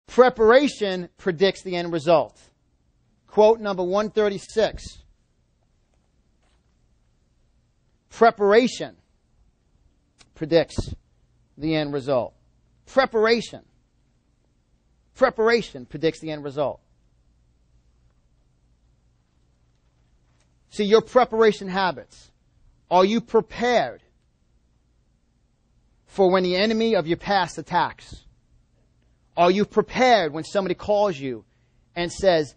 Preparation predicts the end result. Quote number 136. Preparation predicts the end result. Preparation. Preparation predicts the end result. See, your preparation habits. Are you prepared for when the enemy of your past attacks? Are you prepared when somebody calls you and says,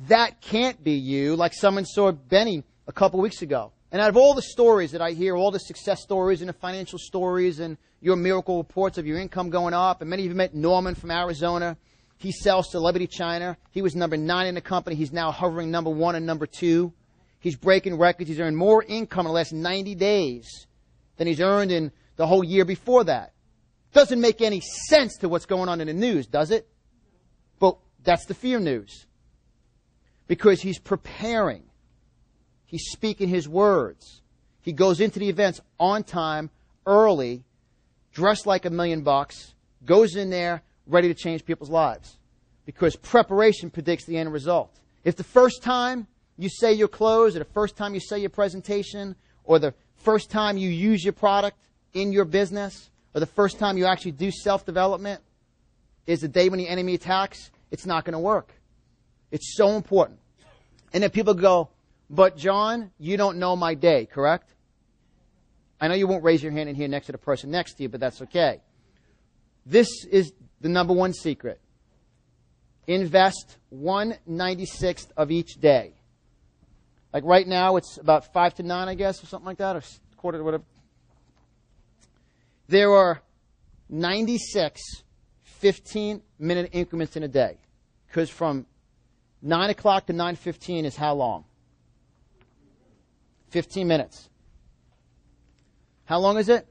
that can't be you, like someone saw Benny a couple weeks ago? And out of all the stories that I hear, all the success stories and the financial stories and your miracle reports of your income going up, and many of you met Norman from Arizona. He sells Celebrity China. He was number 9 in the company. He's now hovering number 1 and number 2. He's breaking records. He's earned more income in the last 90 days than he's earned in the whole year before that. Doesn't make any sense to what's going on in the news, does it? But that's the fear news. Because he's preparing. He's speaking his words. He goes into the events on time, early, dressed like $1 million, goes in there, ready to change people's lives. Because preparation predicts the end result. If the first time you say your close, or the first time you say your presentation, or the first time you use your product in your business, or the first time you actually do self-development is the day when the enemy attacks, it's not going to work. It's so important. And then people go, but John, you don't know my day, correct? I know you won't raise your hand in here next to the person next to you, but that's okay. This is the number one secret. Invest 1/96th of each day. Like right now, it's about 5 to 9, I guess, or something like that, or quarter to whatever. There are 96 15-minute increments in a day. Because from 9 o'clock to 9:15 is how long? 15 minutes. How long is it?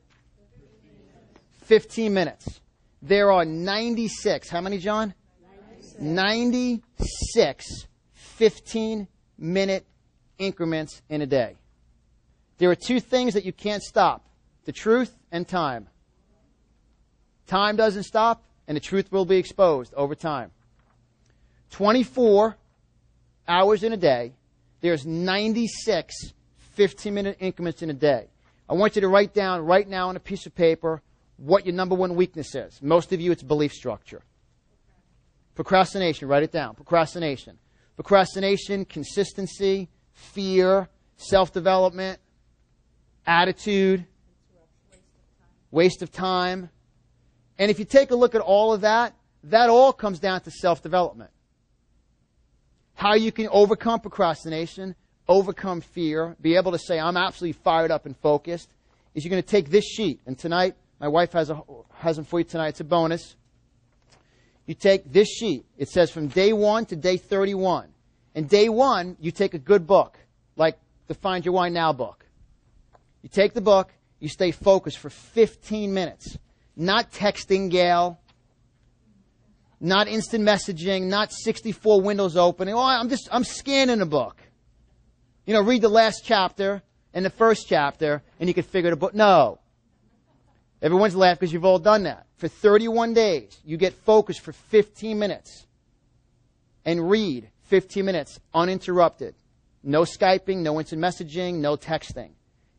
15 minutes. There are 96. How many, John? 96 15-minute increments in a day. There are two things that you can't stop. The truth and time. Time doesn't stop, and the truth will be exposed over time. 24 hours in a day. There's 96 15-minute increments in a day. I want you to write down right now on a piece of paper what your number one weakness is. Most of you, it's belief structure. Procrastination, write it down. Procrastination. Procrastination, consistency, fear, self-development, attitude, waste of time. And if you take a look at all of that, that all comes down to self-development. How you can overcome procrastination, overcome fear, be able to say, I'm absolutely fired up and focused, is you're going to take this sheet. And tonight, my wife has them for you tonight. It's a bonus. You take this sheet. It says from day 1 to day 31. And day 1, you take a good book, like the Find Your Why Now book. You take the book, you stay focused for 15 minutes. Not texting, Gail. Not instant messaging. Not 64 windows opening. Oh, I'm scanning the book. You know, read the last chapter and the first chapter, and you can figure the book. No. Everyone's laughing because you've all done that. For 31 days, you get focused for 15 minutes and read 15 minutes uninterrupted. No Skyping, no instant messaging, no texting.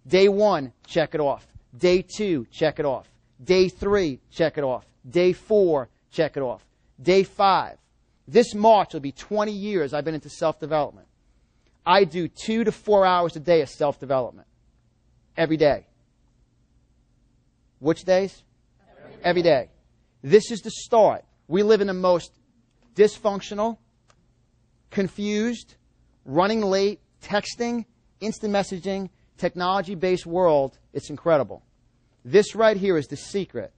Day 1, check it off. Day 2, check it off. Day 3, check it off. Day 4, check it off. Day 5. This March will be 20 years I've been into self-development. I do 2 to 4 hours a day of self-development. Every day. Which days? Every day. This is the start. We live in the most dysfunctional, confused, running late, texting, instant messaging, technology-based world. It's incredible. This right here is the secret.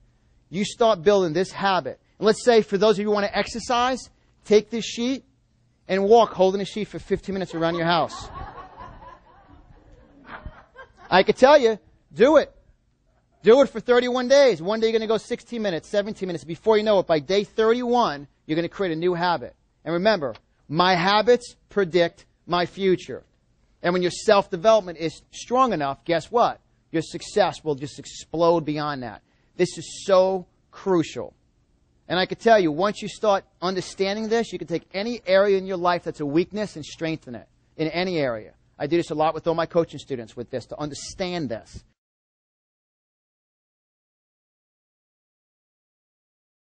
You start building this habit. And let's say for those of you who want to exercise, take this sheet and walk holding a sheet for 15 minutes around your house. I could tell you, do it. Do it for 31 days. One day you're going to go 16 minutes, 17 minutes. Before you know it, by day 31, you're going to create a new habit. And remember, my habits predict my future. And when your self-development is strong enough, guess what? Your success will just explode beyond that. This is so crucial. And I can tell you, once you start understanding this, you can take any area in your life that's a weakness and strengthen it in any area. I do this a lot with all my coaching students with this, to understand this.